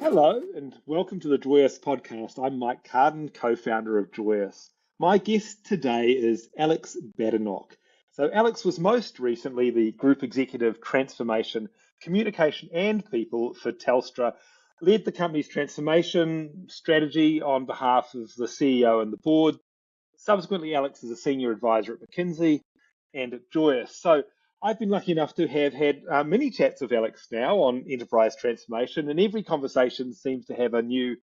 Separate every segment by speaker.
Speaker 1: Hello, and welcome to the Joyous Podcast. I'm Mike Carden, co-founder of Joyous. My guest today is Alex Badenoch. So Alex was most recently the Group Executive Transformation, Communication and People for Telstra, led the company's transformation strategy on behalf of the CEO and the board. Subsequently, Alex is a senior advisor at McKinsey and at Joyous. So I've been lucky enough to have had many chats with Alex now on enterprise transformation, and every conversation seems to have a new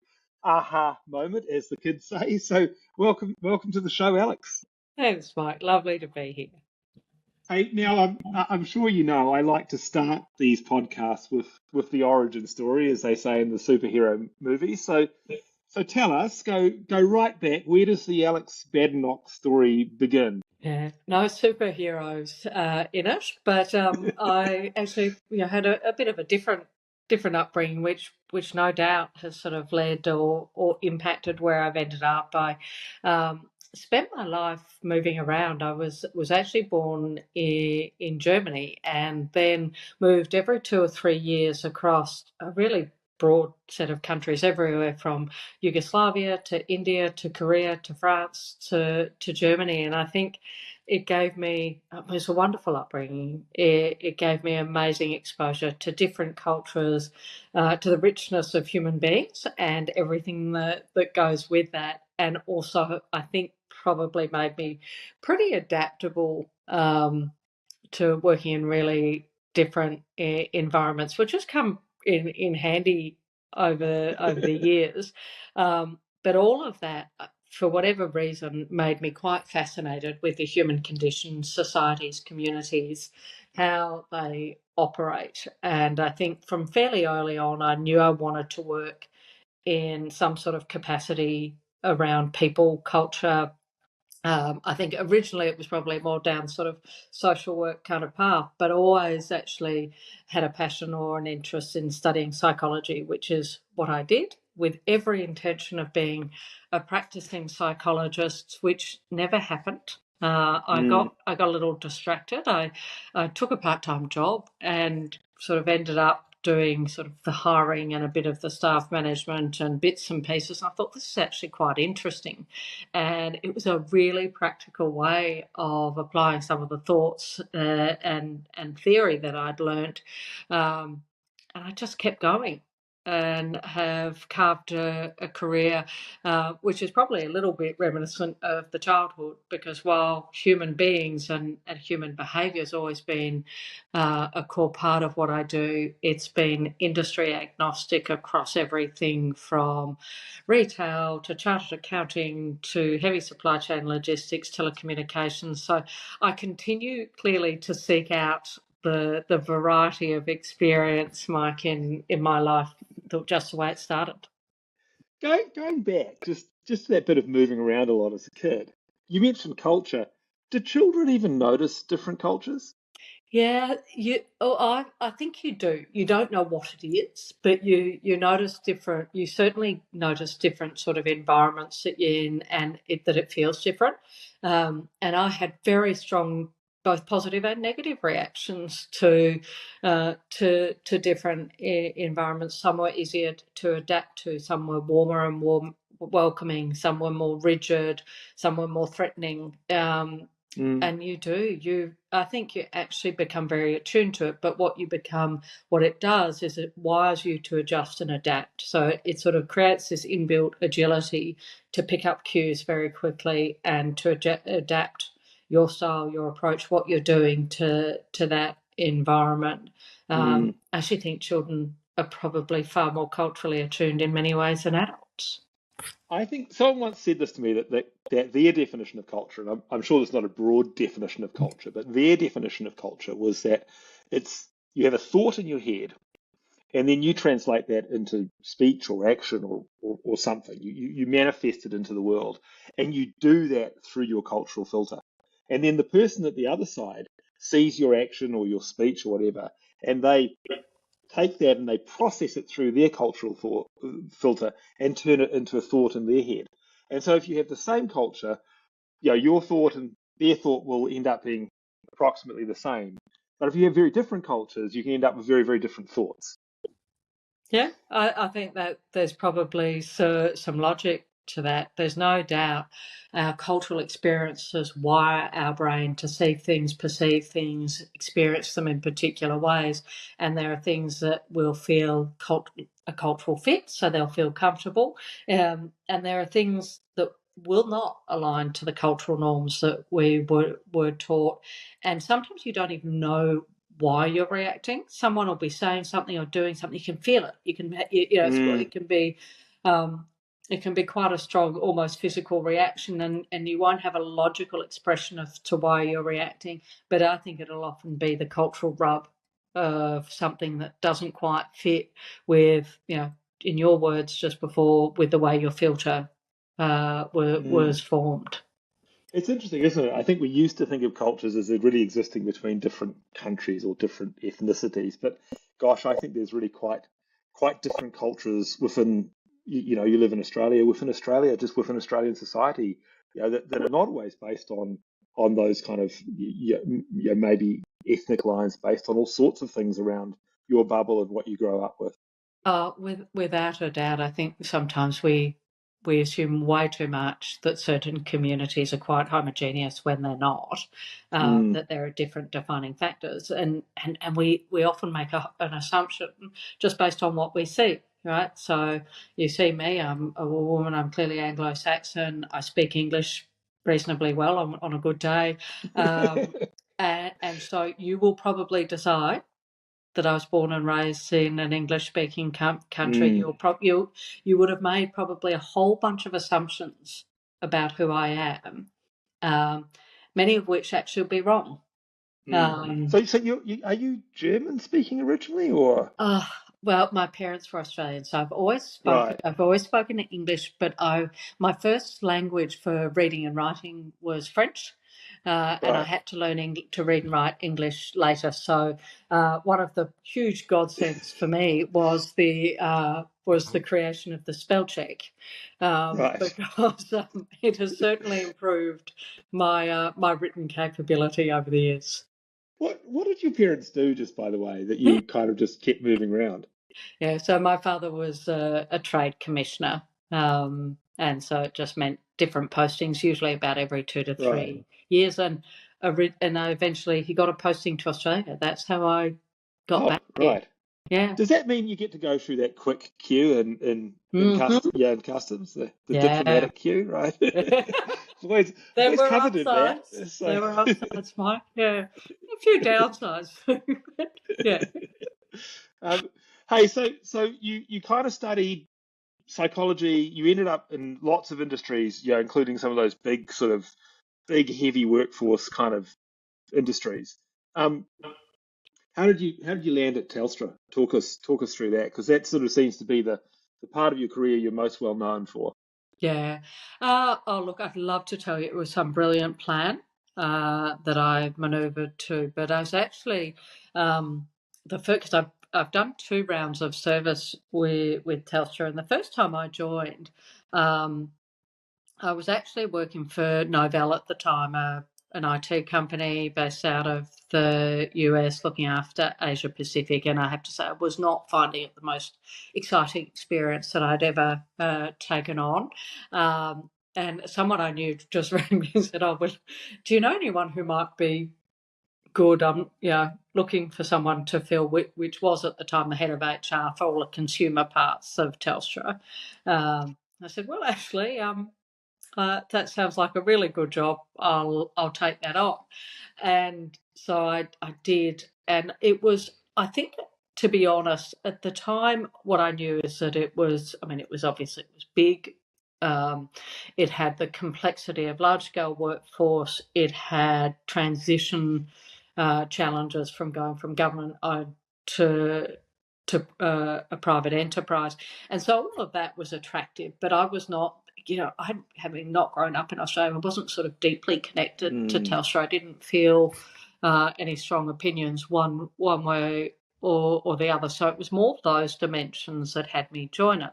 Speaker 1: aha moment, as the kids say. So welcome to the show, Alex.
Speaker 2: Thanks, Mike. Lovely to be here.
Speaker 1: Hey, now I'm sure you know I like to start these podcasts with the origin story, as they say in the superhero movies. So tell us, go right back. Where does the Alex Badenoch story begin?
Speaker 2: Yeah, no superheroes in it, but I actually had a bit of a different upbringing, which no doubt has sort of led or impacted where I've ended up. I spent my life moving around. I was actually born in Germany and then moved every 2 or 3 years across a really broad set of countries everywhere from Yugoslavia to India to Korea to France to Germany. And I think it was a wonderful upbringing. It gave me amazing exposure to different cultures, to the richness of human beings and everything that goes with that. And also, I think, probably made me pretty adaptable to working in really different environments, which has come in handy over the years. But all of that, for whatever reason, made me quite fascinated with the human condition, societies, communities, how they operate. And I think from fairly early on, I knew I wanted to work in some sort of capacity around people, culture. I think originally it was probably more down sort of social work kind of path, but always actually had a passion or an interest in studying psychology, which is what I did with every intention of being a practicing psychologist, which never happened. I got a little distracted. I took a part-time job and sort of ended up doing sort of the hiring and a bit of the staff management and bits and pieces. And I thought this is actually quite interesting. And it was a really practical way of applying some of the thoughts and theory that I'd learnt. And I just kept going and have carved a career which is probably a little bit reminiscent of the childhood, because while human beings and human behaviour has always been a core part of what I do, it's been industry agnostic across everything from retail to chartered accounting to heavy supply chain logistics, telecommunications. So I continue clearly to seek out the variety of experience, Mike, in my life, just the way it started.
Speaker 1: Going back, just that bit of moving around a lot as a kid. You mentioned culture. Do children even notice different cultures?
Speaker 2: Yeah, I think you do. You don't know what it is, but you notice different. You certainly notice different sort of environments that you're in, and that it feels different. And I had very strong both positive and negative reactions to different environments. Some were easier to adapt to. Some were warmer and welcoming. Some were more rigid. Some were more threatening. And I think you actually become very attuned to it, but what it does is it wires you to adjust and adapt. So it sort of creates this inbuilt agility to pick up cues very quickly and to adapt your style, your approach, what you're doing to that environment. I actually think children are probably far more culturally attuned in many ways than adults.
Speaker 1: I think someone once said this to me that their definition of culture, and I'm sure there's not a broad definition of culture, but their definition of culture was that you have a thought in your head, and then you translate that into speech or action or something. You manifest it into the world, and you do that through your cultural filter. And then the person at the other side sees your action or your speech or whatever, and they take that and they process it through their cultural filter and turn it into a thought in their head. And so if you have the same culture, your thought and their thought will end up being approximately the same. But if you have very different cultures, you can end up with very, very different thoughts.
Speaker 2: Yeah, I think that there's probably some logic to that. There's no doubt our cultural experiences wire our brain to see things, perceive things, experience them in particular ways. And there are things that will feel a cultural fit, so they'll feel comfortable. And there are things that will not align to the cultural norms that we were taught. And sometimes you don't even know why you're reacting. Someone will be saying something or doing something. You can feel it. You can, it can be, it can be quite a strong, almost physical reaction, and you won't have a logical expression as to why you're reacting. But I think it'll often be the cultural rub of something that doesn't quite fit with, in your words just before, with the way your filter was formed.
Speaker 1: It's interesting, isn't it? I think we used to think of cultures as really existing between different countries or different ethnicities, but gosh, I think there's really quite different cultures within. You live in Australia, within Australia, just within Australian society, that are not always based on those kind of maybe ethnic lines, based on all sorts of things around your bubble and what you grow up with.
Speaker 2: Without a doubt, I think sometimes we assume way too much that certain communities are quite homogeneous when they're not, that there are different defining factors. And we often make an assumption just based on what we see, right? So you see me, I'm a woman, I'm clearly Anglo-Saxon, I speak English reasonably well on a good day. And so you will probably decide that I was born and raised in an English-speaking country, you would have made probably a whole bunch of assumptions about who I am, many of which actually will be wrong.
Speaker 1: So are you German speaking originally, or?
Speaker 2: Well, my parents were Australian, so I've always
Speaker 1: Right.
Speaker 2: spoken English, but my first language for reading and writing was French. And I had to learn to read and write English later. So one of the huge godsends for me was the creation of the spell check, because it has certainly improved my written capability over the years.
Speaker 1: What did your parents do, just by the way, that you kind of just kept moving around?
Speaker 2: Yeah, so my father was a trade commissioner, and so it just meant different postings, usually about every 2 to 3 years. And eventually he got a posting to Australia. That's how I got back here.
Speaker 1: Right.
Speaker 2: Yeah.
Speaker 1: Does that mean you get to go through that quick queue in customs, the diplomatic queue, right? always
Speaker 2: There were
Speaker 1: covered in that.
Speaker 2: upsides.
Speaker 1: So.
Speaker 2: There were upsides, Mike. Yeah, a few downsides. Yeah.
Speaker 1: Hey, so you kind of studied psychology. You ended up in lots of industries, including some of those big heavy workforce kind of industries. How did you land at Telstra? Talk us through that, because that sort of seems to be the part of your career you're most well known for.
Speaker 2: Yeah. Look, I'd love to tell you it was some brilliant plan that I manoeuvred to, but I was actually the first. Because I've done 2 rounds of service with Telstra, and the first time I joined, I was actually working for Novell at the time, an IT company based out of the US looking after Asia Pacific. And I have to say, I was not finding it the most exciting experience that I'd ever taken on. And someone I knew just rang me and said, "Oh, well, do you know anyone who might be good? I'm looking for someone to fill," which was at the time the head of HR for all the consumer parts of Telstra. I said, "Well, actually, that sounds like a really good job. I'll take that on." And so I did, and it was, I think, to be honest, at the time, what I knew is that it was. I mean, it was big. It had the complexity of large scale workforce. It had transition challenges from going from government owned to a private enterprise, and so all of that was attractive. But I was not, having not grown up in Australia, I wasn't sort of deeply connected to Telstra. I didn't feel any strong opinions one way or the other. So it was more those dimensions that had me join it.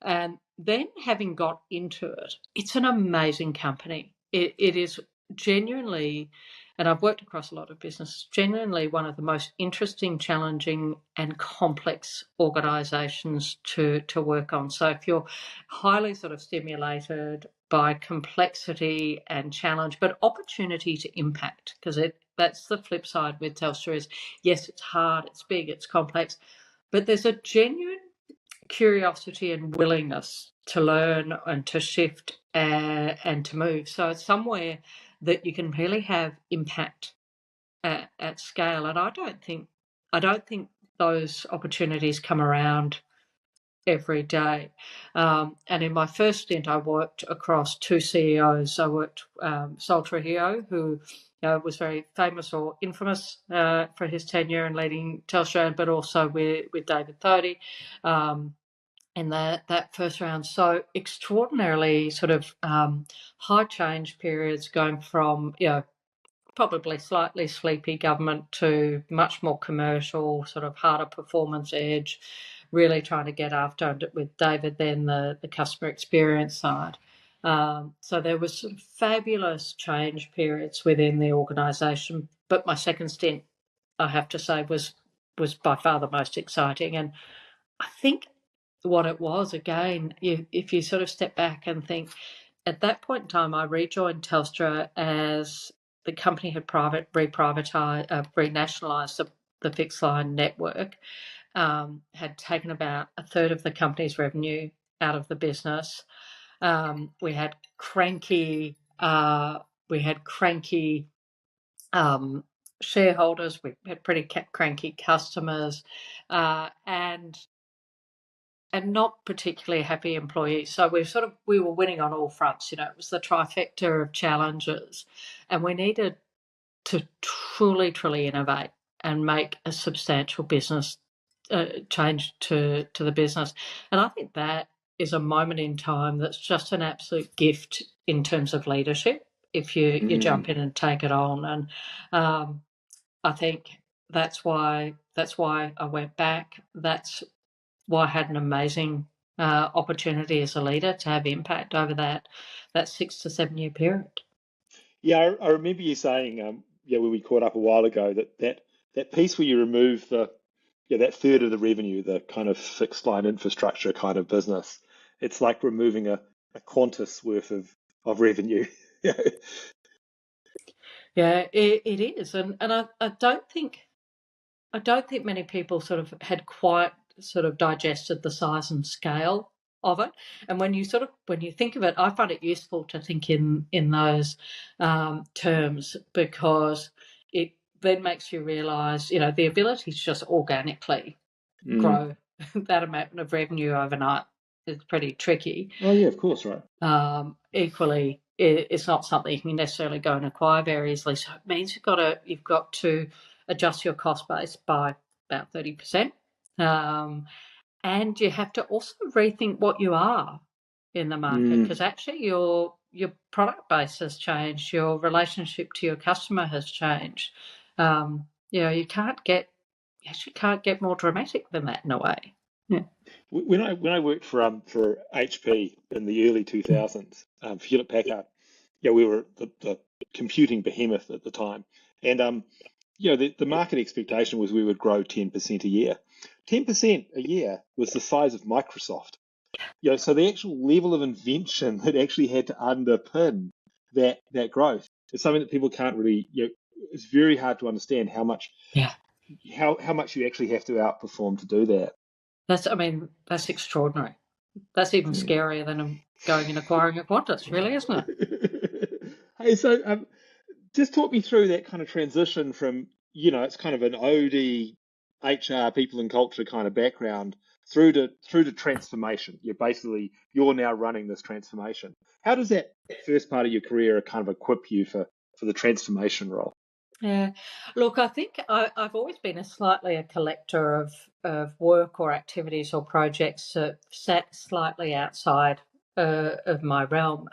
Speaker 2: And then having got into it, it's an amazing company. It is genuinely, and I've worked across a lot of business, genuinely one of the most interesting, challenging and complex organisations to work on. So if you're highly sort of stimulated by complexity and challenge, but opportunity to impact, because that's the flip side with Telstra is, yes, it's hard, it's big, it's complex, but there's a genuine curiosity and willingness to learn and to shift and to move. So it's somewhere that you can really have impact at scale. And I don't think those opportunities come around every day. And in my first stint, I worked across two CEOs. I worked Sol Trujillo, who was very famous or infamous for his tenure and leading Telstra, but also with David Thodey. In that first round. So extraordinarily sort of high change periods, going from, probably slightly sleepy government to much more commercial, sort of harder performance edge, really trying to get after it with David, then the customer experience side. So there was sort of fabulous change periods within the organisation. But my second stint, I have to say, was by far the most exciting. And I think what it was, again, if you sort of step back and think, at that point in time, I rejoined Telstra as the company had renationalised the fixed line network, had taken about a third of the company's revenue out of the business. We had cranky shareholders. We had pretty cranky customers, and not particularly happy employees. So we were winning on all fronts. It was the trifecta of challenges, and we needed to truly, truly innovate and make a substantial business change to the business. And I think that is a moment in time that's just an absolute gift in terms of leadership if you jump in and take it on. And I think that's why I went back. That's why I had an amazing opportunity as a leader to have impact over that 6 to 7 year period.
Speaker 1: Yeah, I remember you saying, when we caught up a while ago, that piece where you remove that third of the revenue, the kind of fixed line infrastructure kind of business, it's like removing a Qantas worth of revenue.
Speaker 2: Yeah, it is, and I don't think many people sort of had quite sort of digested the size and scale of it. And when you think of it, I find it useful to think in those terms, because it then makes you realise, the ability to just organically grow that amount of revenue overnight is pretty tricky.
Speaker 1: Oh yeah, of course, right.
Speaker 2: Equally, it's not something you can necessarily go and acquire very easily. So it means you've got to adjust your cost base by about 30%. And you have to also rethink what you are in the market, because actually your product base has changed, your relationship to your customer has changed. You can't get more dramatic than that in a way. Yeah.
Speaker 1: When I worked for HP in the early 2000s, Hewlett Packard, we were the computing behemoth at the time, and the market expectation was we would grow 10% a year. 10% a year was the size of Microsoft. So the actual level of invention that actually had to underpin that growth is something that people can't really. It's very hard to understand how much you actually have to outperform to do that.
Speaker 2: That's extraordinary. That's even scarier than going and acquiring a Qantas, really, isn't
Speaker 1: it? Hey, so just talk me through that kind of transition from, it's kind of an OD, HR, people and culture kind of background through to transformation. You're now running this transformation. How does that first part of your career kind of equip you for the transformation role?
Speaker 2: Yeah, look, I think I've always been a collector of work or activities or projects that sat slightly outside of my realm,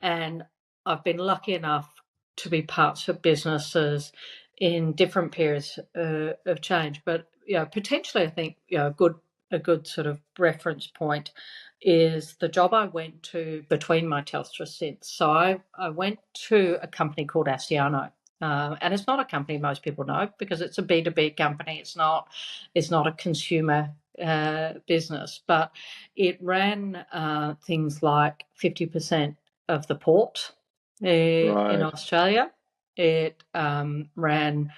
Speaker 2: and I've been lucky enough to be parts of businesses in different periods of change. But potentially, I think a good good sort of reference point is the job I went to between my Telstra stints. So I went to a company called Asiano. And it's not a company most people know because it's a B2B company. It's not a consumer business, but it ran things like 50% of the port in Australia. It ran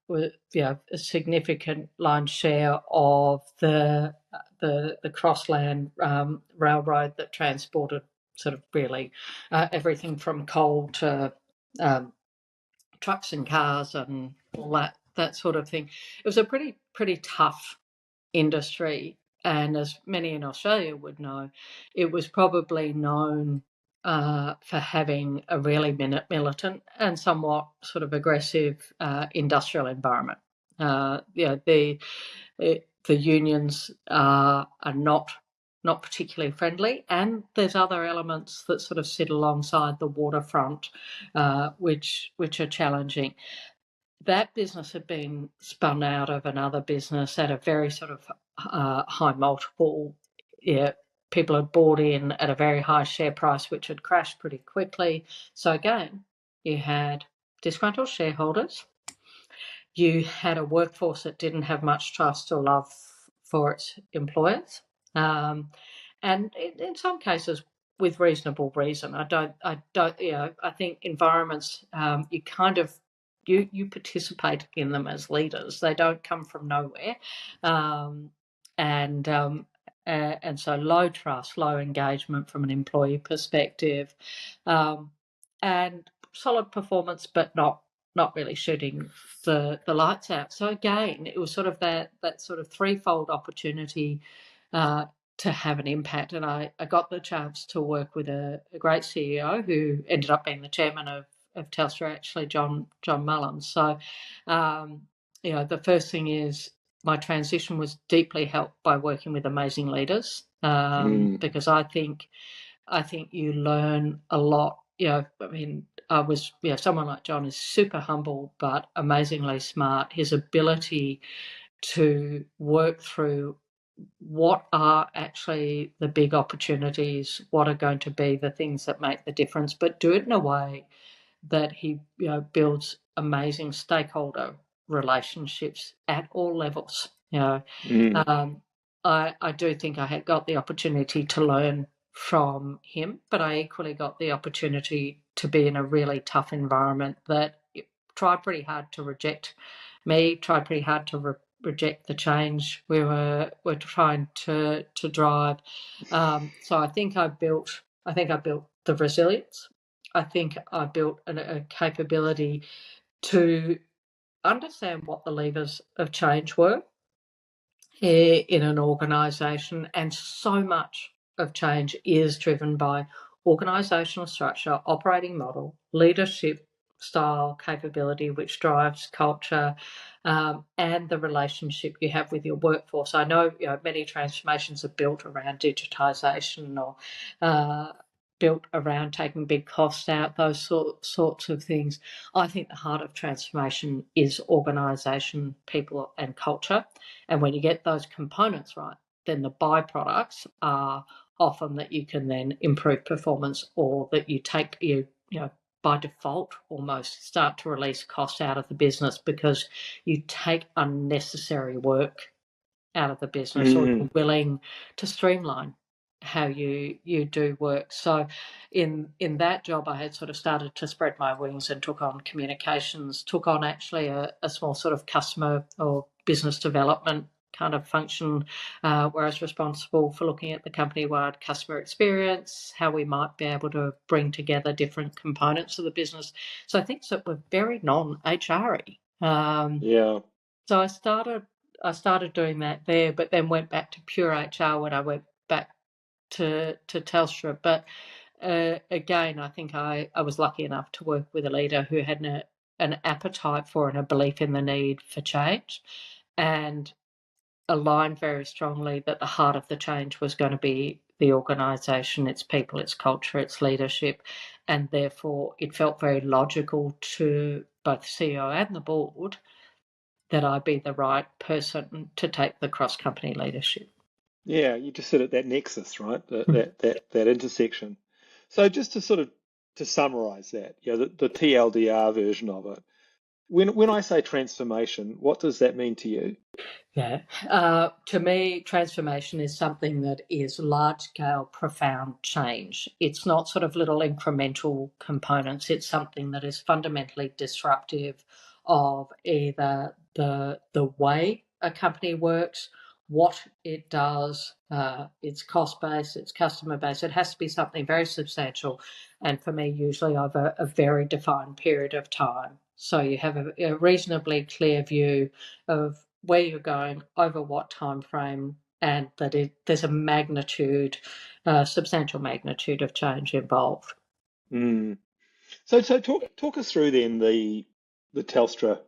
Speaker 2: with a significant line share of the Crossland railroad that transported sort of really everything from coal to trucks and cars and all that sort of thing. It was a pretty tough industry, and as many in Australia would know, it was probably known for having a really militant and somewhat sort of aggressive industrial environment. The unions are not particularly friendly, and there's other elements that sort of sit alongside the waterfront, which are challenging. That business had been spun out of another business at a very sort of high multiple. Yeah, people had bought in at a very high share price, which had crashed pretty quickly. So again, you had disgruntled shareholders. You had a workforce that didn't have much trust or love for its employers, and in some cases with reasonable reason. I don't. I think environments you kind of you participate in them as leaders. They don't come from nowhere, and so low trust, low engagement from an employee perspective, and solid performance, but not really shooting the lights out. So again, it was sort of that sort of threefold opportunity to have an impact. And I got the chance to work with a great CEO who ended up being the chairman of Telstra, actually, John Mullins. So, the first thing is my transition was deeply helped by working with amazing leaders, because I think you learn a lot. I was, someone like John is super humble but amazingly smart. His ability to work through what are actually the big opportunities, what are going to be the things that make the difference, but do it in a way that he builds amazing stakeholder relationships at all levels. I do think I had got the opportunity to learn from him, but I equally got the opportunity to be in a really tough environment that tried pretty hard to reject me, tried pretty hard to reject the change we were trying to drive. So I think I built the resilience. I think I built a capability to understand what the levers of change were in an organisation, and so much of change is driven by organisational structure, operating model, leadership style, capability, which drives culture, and the relationship you have with your workforce. I know, many transformations are built around digitisation or built around taking big costs out, those sorts of things. I think the heart of transformation is organisation, people and culture. And when you get those components right, then the byproducts are often that you can then improve performance, or that you take, by default almost start to release costs out of the business because you take unnecessary work out of the business, or you're willing to streamline how you do work. So in that job, I had sort of started to spread my wings and took on communications, took on actually a small sort of customer or business development kind of function, where I was responsible for looking at the company-wide customer experience, how we might be able to bring together different components of the business. So things that were very non-HR-y. So I started doing that there, but then went back to pure HR when I went back to Telstra. But again, I think I was lucky enough to work with a leader who had an appetite for and a belief in the need for change, and aligned very strongly that the heart of the change was going to be the organisation, its people, its culture, its leadership, and therefore it felt very logical to both the CEO and the board that I be the right person to take the cross-company leadership.
Speaker 1: Yeah, you just sit at that nexus, right? That intersection. So just to sort of to summarize that, the TLDR version of it. When I say transformation, what does that mean to you?
Speaker 2: Yeah. To me, transformation is something that is large-scale, profound change. It's not sort of little incremental components. It's something that is fundamentally disruptive of either the way a company works, what it does, its cost base, its customer base. It has to be something very substantial, and for me, usually over a very defined period of time. So you have a reasonably clear view of where you're going, over what time frame, and that there's a magnitude, substantial magnitude of change involved.
Speaker 1: Mm. So talk us through then the Telstra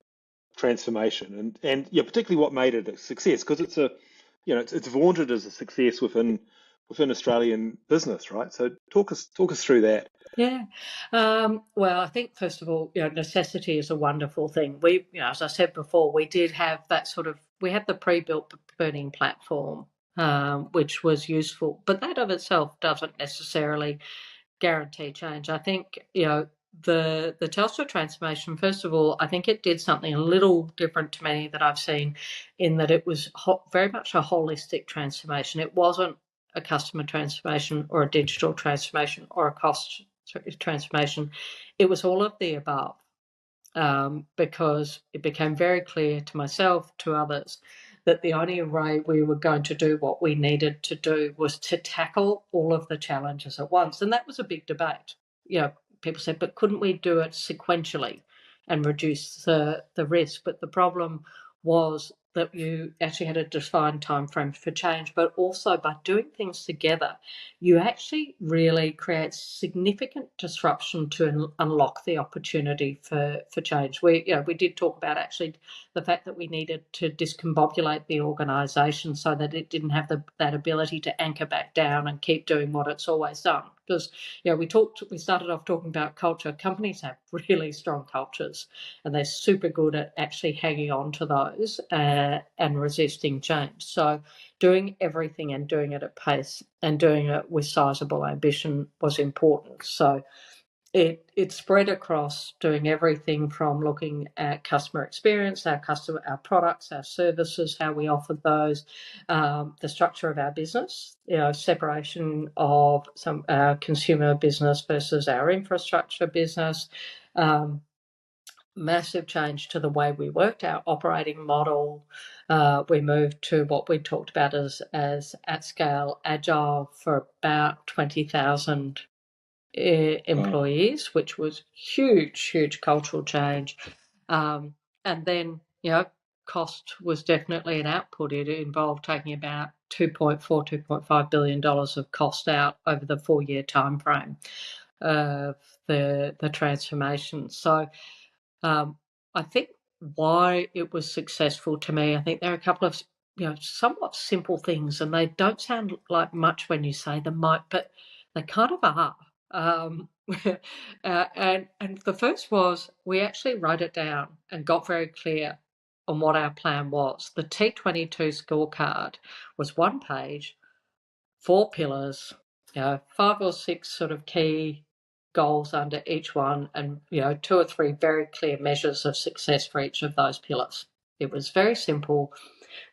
Speaker 1: transformation and particularly what made it a success, because it's vaunted as a success within Australian business, right? So talk us through that.
Speaker 2: Yeah. Well, I think first of all, necessity is a wonderful thing. We, as I said before, we did have that we had the pre-built burning platform, which was useful, but that of itself doesn't necessarily guarantee change. I think, the Telstra transformation, first of all, I think it did something a little different to many that I've seen, in that it was very much a holistic transformation. It wasn't a customer transformation or a digital transformation or a cost transformation. It was all of the above, because it became very clear to myself, to others, that the only way we were going to do what we needed to do was to tackle all of the challenges at once. And that was a big debate. People said, but couldn't we do it sequentially and reduce the risk? But the problem was that you actually had a defined time frame for change, but also by doing things together, you actually really create significant disruption to unlock the opportunity for change. We did talk about actually the fact that we needed to discombobulate the organisation so that it didn't have that ability to anchor back down and keep doing what it's always done. Because we started off talking about culture. Companies have really strong cultures, and they're super good at actually hanging on to those and resisting change. So doing everything and doing it at pace and doing it with sizable ambition was important. So it spread across doing everything from looking at customer experience, our products, our services, how we offered those, the structure of our business, separation of some consumer business versus our infrastructure business, massive change to the way we worked, our operating model. We moved to what we talked about as at scale agile for about 20,000 employees, which was huge cultural change. And then, cost was definitely an output. It involved taking about $2.5 billion of cost out over the 4-year time frame of the transformation. So I think why it was successful to me, I think there are a couple of somewhat simple things, and they don't sound like much when you say them, Mike, but they kind of are. And the first was we actually wrote it down and got very clear on what our plan was. The T22 scorecard was 1 page, 4 pillars, 5 or 6 sort of key goals under each one, and 2 or 3 very clear measures of success for each of those pillars. It was very simple.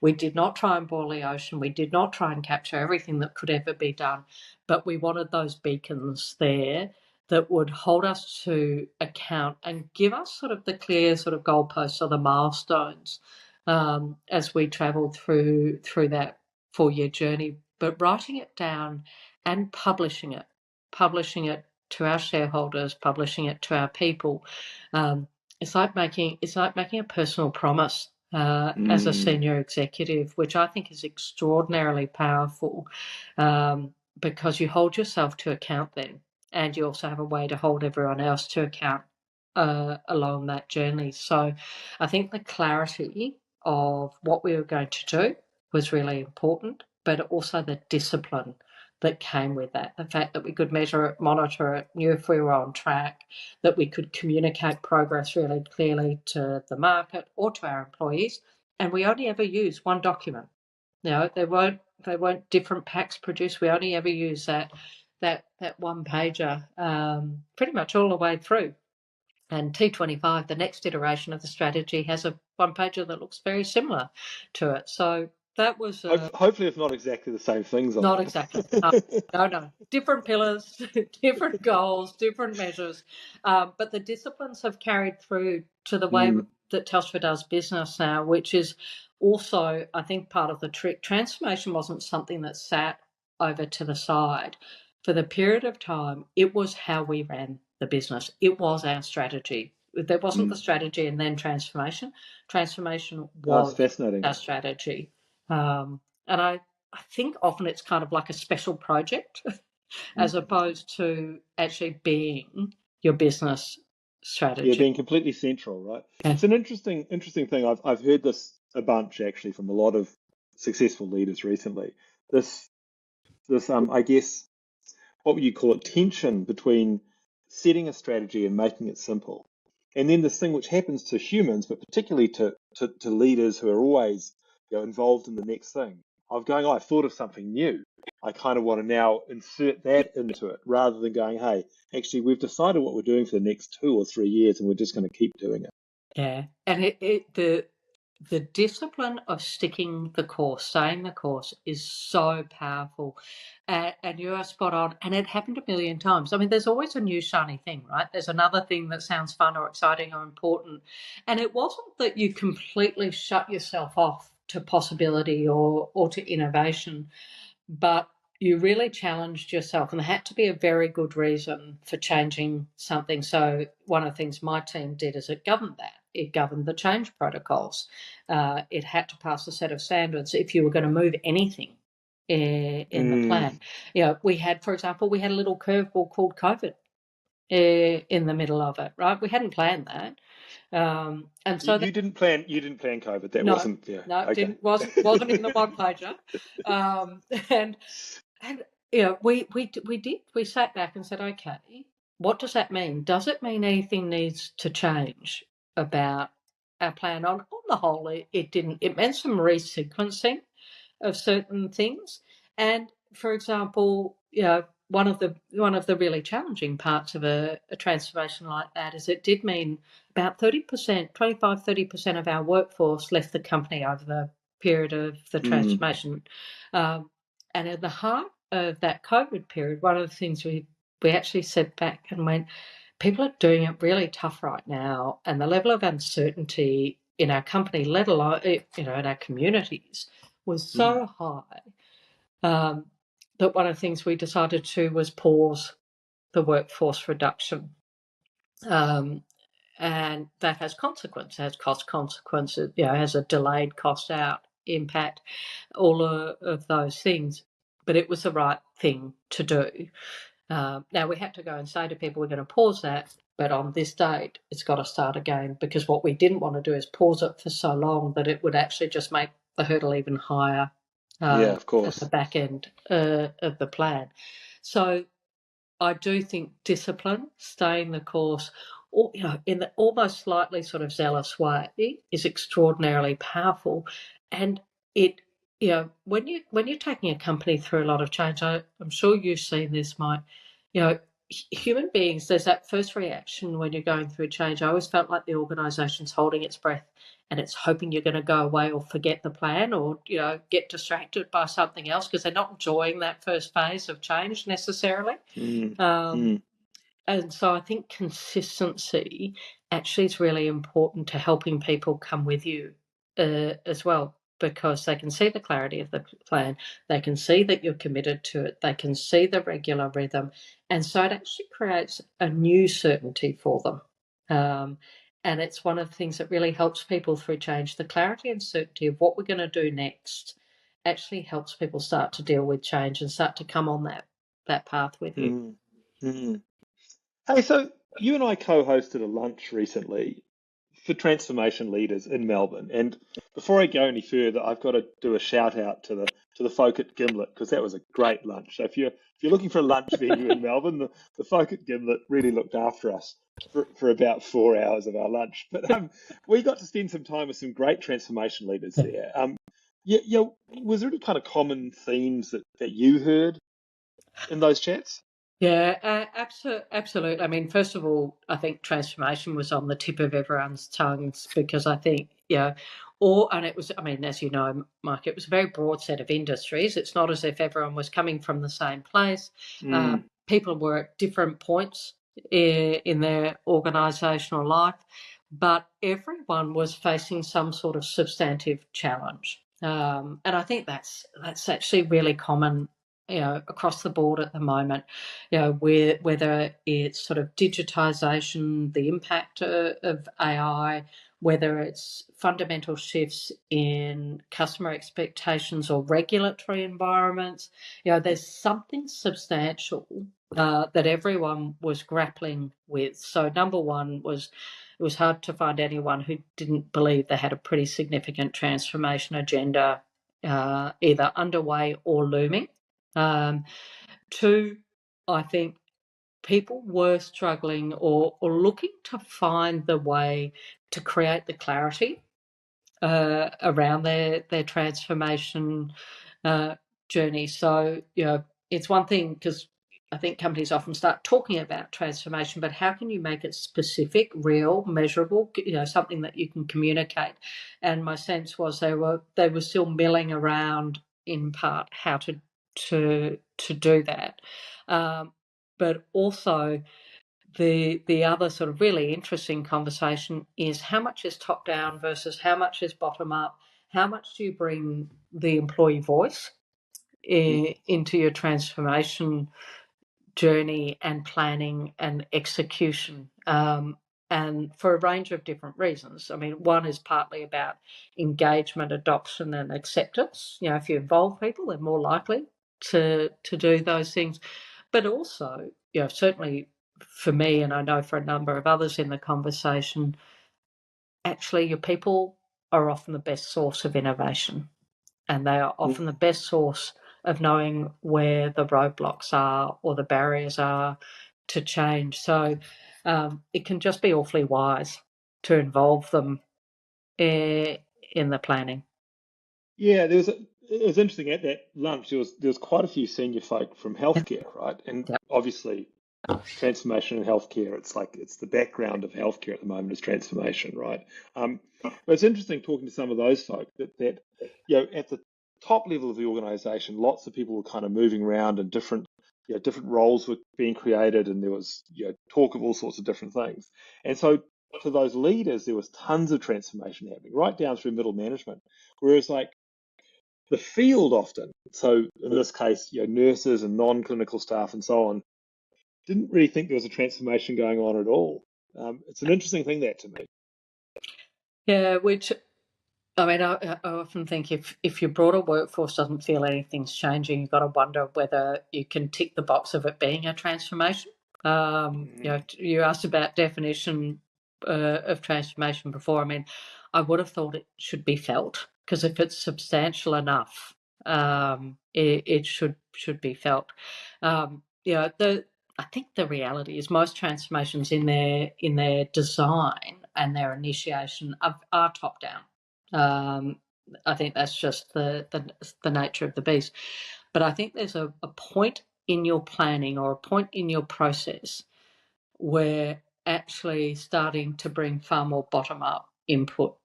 Speaker 2: We did not try and boil the ocean. We did not try and capture everything that could ever be done, but we wanted those beacons there that would hold us to account and give us sort of the clear sort of goalposts or the milestones as we travelled through that 4-year journey. But writing it down and publishing it to our shareholders, publishing it to our people, it's like making a personal promise as a senior executive, which I think is extraordinarily powerful, because you hold yourself to account then, and you also have a way to hold everyone else to account along that journey. So I think the clarity of what we were going to do was really important, but also the discipline that came with that. The fact that we could measure it, monitor it, knew if we were on track, that we could communicate progress really clearly to the market or to our employees. And we only ever use one document. They weren't different packs produced. We only ever use that one pager pretty much all the way through. And T25, the next iteration of the strategy, has a one pager that looks very similar to it. So that was
Speaker 1: hopefully it's not exactly the same things on
Speaker 2: not
Speaker 1: it.
Speaker 2: Exactly. No. Different pillars, different goals, different measures. But the disciplines have carried through to the way that Telstra does business now, which is also, I think, part of the trick. Transformation wasn't something that sat over to the side. For the period of time, it was how we ran the business. It was our strategy. There wasn't the strategy and then transformation. Transformation was
Speaker 1: fascinating.
Speaker 2: our strategy. And I think often it's kind of like a special project as opposed to actually being your business strategy.
Speaker 1: Yeah, being completely central, right? Yeah. It's an interesting thing. I've heard this a bunch actually from a lot of successful leaders recently. This I guess, what would you call it, tension between setting a strategy and making it simple. And then this thing which happens to humans, but particularly to leaders who are always involved in the next thing. Of going, I thought of something new. I kind of want to now insert that into it rather than going, hey, actually, we've decided what we're doing for the next 2 or 3 years and we're just going to keep doing it.
Speaker 2: Yeah. And the discipline of sticking the course, staying the course is so powerful. And you are spot on. And it happened a million times. I mean, there's always a new shiny thing, right? There's another thing that sounds fun or exciting or important. And it wasn't that you completely shut yourself off to possibility or to innovation, but you really challenged yourself, and there had to be a very good reason for changing something. So one of the things my team did is it governed that. It governed the change protocols. It had to pass a set of standards if you were going to move anything in the plan. We had, for example, a little curveball called COVID in the middle of it, right? We hadn't planned that. And so
Speaker 1: you didn't plan COVID. That wasn't
Speaker 2: okay. wasn't in the one pager. And we sat back and said, okay, what does that mean? Does it mean anything needs to change about our plan? On the whole, it didn't. It meant some resequencing of certain things. And for example, one of the really challenging parts of a transformation like that is it did mean about 30%, 25-30% of our workforce left the company over the period of the transformation. And in the heart of that COVID period, one of the things we actually sat back and went, people are doing it really tough right now, and the level of uncertainty in our company, let alone in our communities, was so high that one of the things we decided to was pause the workforce reduction. And that has consequences, has cost consequences, has a delayed cost out impact, all of those things. But it was the right thing to do. Now, we had to go and say to people, we're going to pause that, but on this date, it's got to start again, because what we didn't want to do is pause it for so long that it would actually just make the hurdle even higher
Speaker 1: of course,
Speaker 2: at the back end of the plan. So I do think discipline, staying the course, or, in the almost slightly sort of zealous way, is extraordinarily powerful. And it, when you're taking a company through a lot of change, I'm sure you've seen this, Mike. Human beings, there's that first reaction when you're going through change. I always felt like the organisation's holding its breath and it's hoping you're going to go away or forget the plan or, get distracted by something else, because they're not enjoying that first phase of change necessarily. And so I think consistency actually is really important to helping people come with you as well, because they can see the clarity of the plan, they can see that you're committed to it, they can see the regular rhythm, and so it actually creates a new certainty for them. And it's one of the things that really helps people through change. The clarity and certainty of what we're going to do next actually helps people start to deal with change and start to come on that path with you.
Speaker 1: Hey, so you and I co-hosted a lunch recently for transformation leaders in Melbourne. And before I go any further, I've got to do a shout out to to the folk at Gimlet, because that was a great lunch. So if you're looking for a lunch venue in Melbourne, the folk at Gimlet really looked after us for about 4 hours of our lunch. But we got to spend some time with some great transformation leaders there. Was there any kind of common themes that you heard in those chats?
Speaker 2: Yeah, absolutely. I mean, first of all, I think transformation was on the tip of everyone's tongues because I think, and it was, I mean, as you know, Mike, it was a very broad set of industries. It's not as if everyone was coming from the same place. People were at different points in their organisational life, but everyone was facing some sort of substantive challenge. And I think that's actually really common, across the board at the moment. Whether it's sort of digitisation, the impact of AI, whether it's fundamental shifts in customer expectations or regulatory environments, there's something substantial that everyone was grappling with. So number one was, it was hard to find anyone who didn't believe they had a pretty significant transformation agenda either underway or looming. Two, I think people were struggling or looking to find the way to create the clarity around their transformation journey. So, it's one thing because I think companies often start talking about transformation, but how can you make it specific, real, measurable, something that you can communicate? And my sense was they were still milling around in part how to do that. But also the other sort of really interesting conversation is how much is top down versus how much is bottom up. How much do you bring the employee voice into your transformation journey and planning and execution? And for a range of different reasons. I mean, one is partly about engagement, adoption, and acceptance. If you involve people, they're more likely to do those things. But also, certainly for me, and I know for a number of others in the conversation, actually your people are often the best source of innovation, and they are often the best source of knowing where the roadblocks are or the barriers are to change. So it can just be awfully wise to involve them in the planning.
Speaker 1: Yeah, it was interesting at that lunch. There was quite a few senior folk from healthcare, right? And obviously, transformation in healthcare, it's the background of healthcare at the moment is transformation, right? But it's interesting talking to some of those folk that at the top level of the organisation, lots of people were kind of moving around and different roles were being created, and there was talk of all sorts of different things. And so to those leaders, there was tons of transformation happening right down through middle management, whereas the field often, so in this case, nurses and non-clinical staff and so on, didn't really think there was a transformation going on at all. It's an interesting thing that to me.
Speaker 2: Yeah, which, I mean, I often think if your broader workforce doesn't feel anything's changing, you've got to wonder whether you can tick the box of it being a transformation. You asked about definition of transformation before. I mean, I would have thought it should be felt, because if it's substantial enough, it should be felt. I think the reality is most transformations in their design and their initiation are top down. I think that's just the nature of the beast. But I think there's a point in your planning or a point in your process where actually starting to bring far more bottom-up input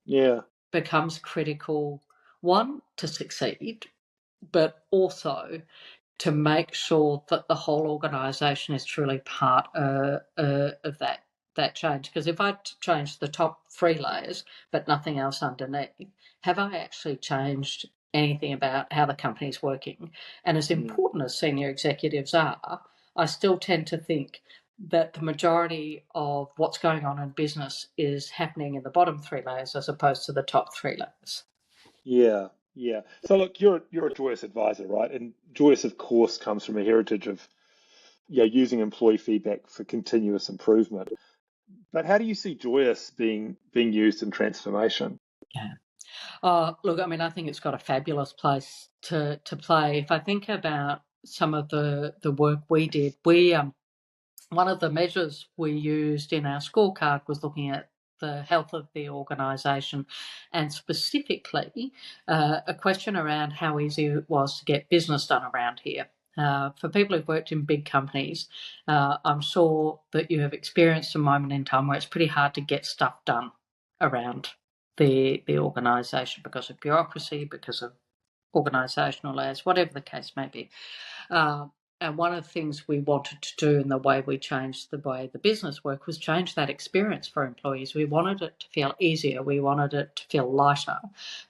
Speaker 2: becomes critical, one, to succeed, but also to make sure that the whole organisation is truly part of that change. Because if I change the top 3 layers but nothing else underneath, have I actually changed anything about how the company's working? And as important as senior executives are, I still tend to think that the majority of what's going on in business is happening in the bottom 3 layers as opposed to the top 3 layers.
Speaker 1: Yeah. So look, you're a Joyous advisor, right? And Joyous, of course, comes from a heritage of using employee feedback for continuous improvement. But how do you see Joyous being used in transformation?
Speaker 2: Yeah. Look, I mean, I think it's got a fabulous place to play. If I think about some of the work we did, one of the measures we used in our scorecard was looking at the health of the organisation, and specifically a question around how easy it was to get business done around here. For people who've worked in big companies, I'm sure that you have experienced a moment in time where it's pretty hard to get stuff done around the organisation because of bureaucracy, because of organisational layers, whatever the case may be. And one of the things we wanted to do in the way we changed the way the business worked was change that experience for employees. We wanted it to feel easier. We wanted it to feel lighter.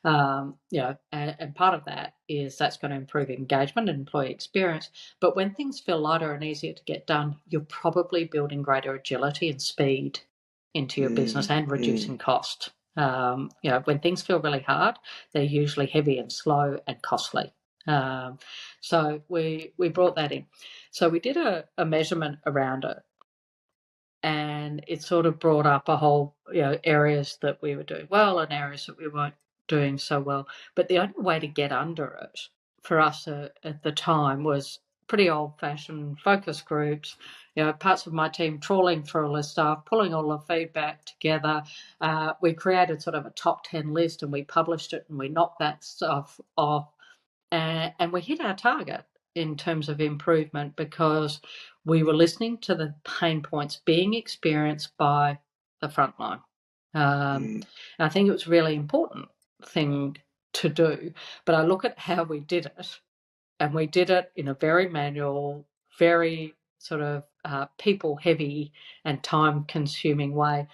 Speaker 2: And part of that is that's going to improve engagement and employee experience. But when things feel lighter and easier to get done, you're probably building greater agility and speed into your business and reducing cost. When things feel really hard, they're usually heavy and slow and costly. So we brought that in. So we did a measurement around it, and it sort of brought up a whole areas that we were doing well and areas that we weren't doing so well. But the only way to get under it for us at the time was pretty old-fashioned focus groups. Parts of my team trawling through all the stuff, pulling all the feedback together. We created sort of a top 10 list, and we published it, and we knocked that stuff off. And we hit our target in terms of improvement because we were listening to the pain points being experienced by the frontline. I think it was a really important thing to do. But I look at how we did it, and we did it in a very manual, very sort of people-heavy and time-consuming way,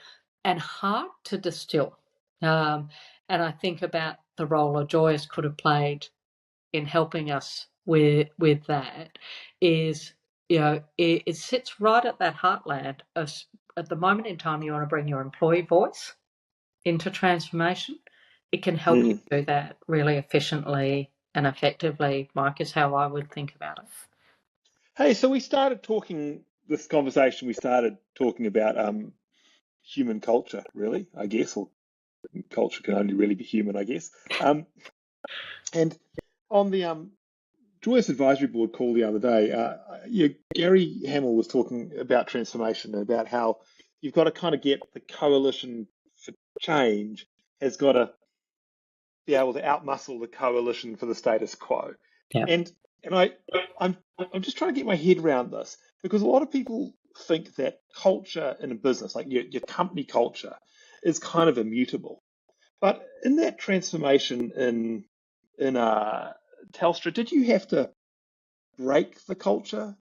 Speaker 2: and hard to distill. And I think about the role a Joyous could have played in helping us with that is, it sits right at that heartland of, at the moment in time you want to bring your employee voice into transformation. It can help you do that really efficiently and effectively, Mike, is how I would think about it.
Speaker 1: Hey, so we started talking about human culture, really, I guess, or culture can only really be human, I guess. And on the Joyous Advisory Board call the other day, Gary Hamill was talking about transformation and about how you've got to kind of get the coalition for change has got to be able to outmuscle the coalition for the status quo.
Speaker 2: Yeah.
Speaker 1: And I'm just trying to get my head around this because a lot of people think that culture in a business, like your company culture, is kind of immutable. But in that transformation in Telstra, did you have to break the culture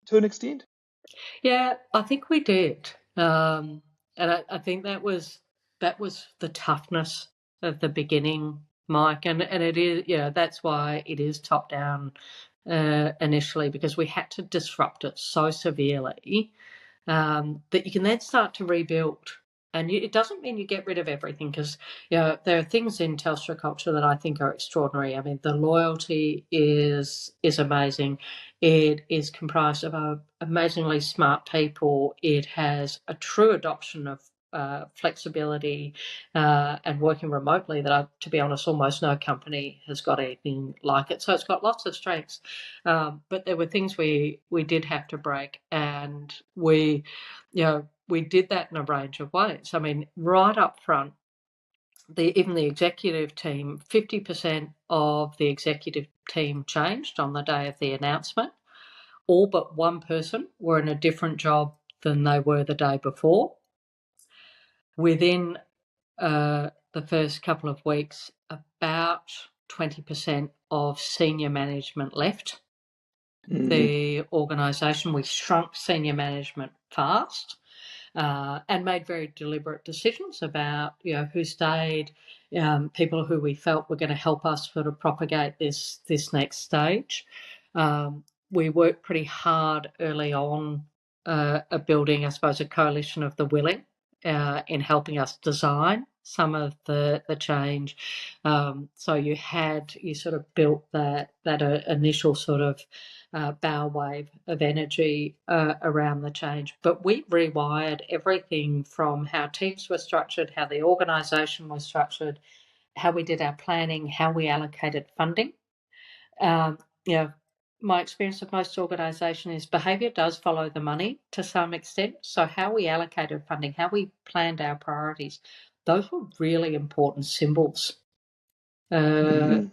Speaker 1: to an extent?
Speaker 2: Yeah, I think we did, and I think that was the toughness of the beginning, Mike, and it is, that's why it is top down initially, because we had to disrupt it so severely that you can then start to rebuild. And it doesn't mean you get rid of everything, because there are things in Telstra culture that I think are extraordinary. I mean, the loyalty is amazing. It is comprised of amazingly smart people. It has a true adoption of flexibility and working remotely that, to be honest, almost no company has got anything like it. So it's got lots of strengths. But there were things we did have to break, and we did that in a range of ways. I mean, right up front, even the executive team, 50% of the executive team changed on the day of the announcement. All but one person were in a different job than they were the day before. Within the first couple of weeks, about 20% of senior management left the organisation. We shrunk senior management fast. And made very deliberate decisions about who stayed, people who we felt were going to help us sort of propagate this next stage. We worked pretty hard early on at building, I suppose, a coalition of the willing in helping us design some of the change. So you sort of built that initial sort of bow wave of energy around the change. But we rewired everything from how teams were structured, how the organisation was structured, how we did our planning, how we allocated funding. You know, my experience of most organisations is behaviour does follow the money to some extent. So how we allocated funding, how we planned our priorities, those were really important symbols of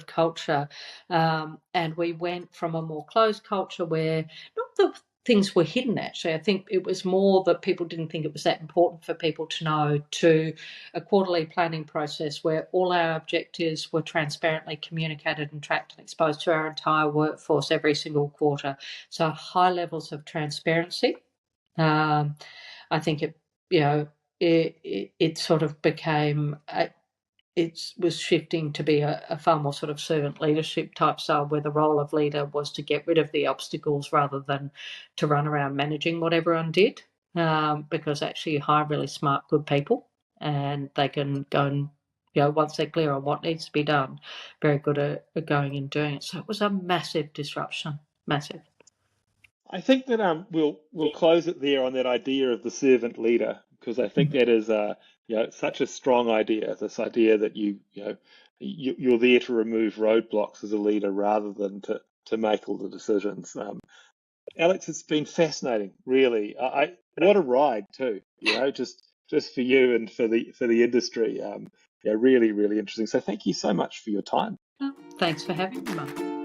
Speaker 2: culture. And we went from a more closed culture where not the things were hidden, actually. I think it was more that people didn't think it was that important for people to know, to a quarterly planning process where all our objectives were transparently communicated and tracked and exposed to our entire workforce every single quarter. So high levels of transparency. I think it sort of became it was shifting to be a far more sort of servant leadership type style, where the role of leader was to get rid of the obstacles rather than to run around managing what everyone did, because actually you hire really smart, good people, and they can go and, once they're clear on what needs to be done, very good at going and doing it. So it was a massive disruption, massive.
Speaker 1: I think that we'll close it there on that idea of the servant leader, because I think that is such a strong idea. This idea that you're there to remove roadblocks as a leader rather than to make all the decisions. Alex, it's been fascinating, really. What a ride too. Just for you and for the industry. Really, really interesting. So thank you so much for your time.
Speaker 2: Thanks for having me, Mike.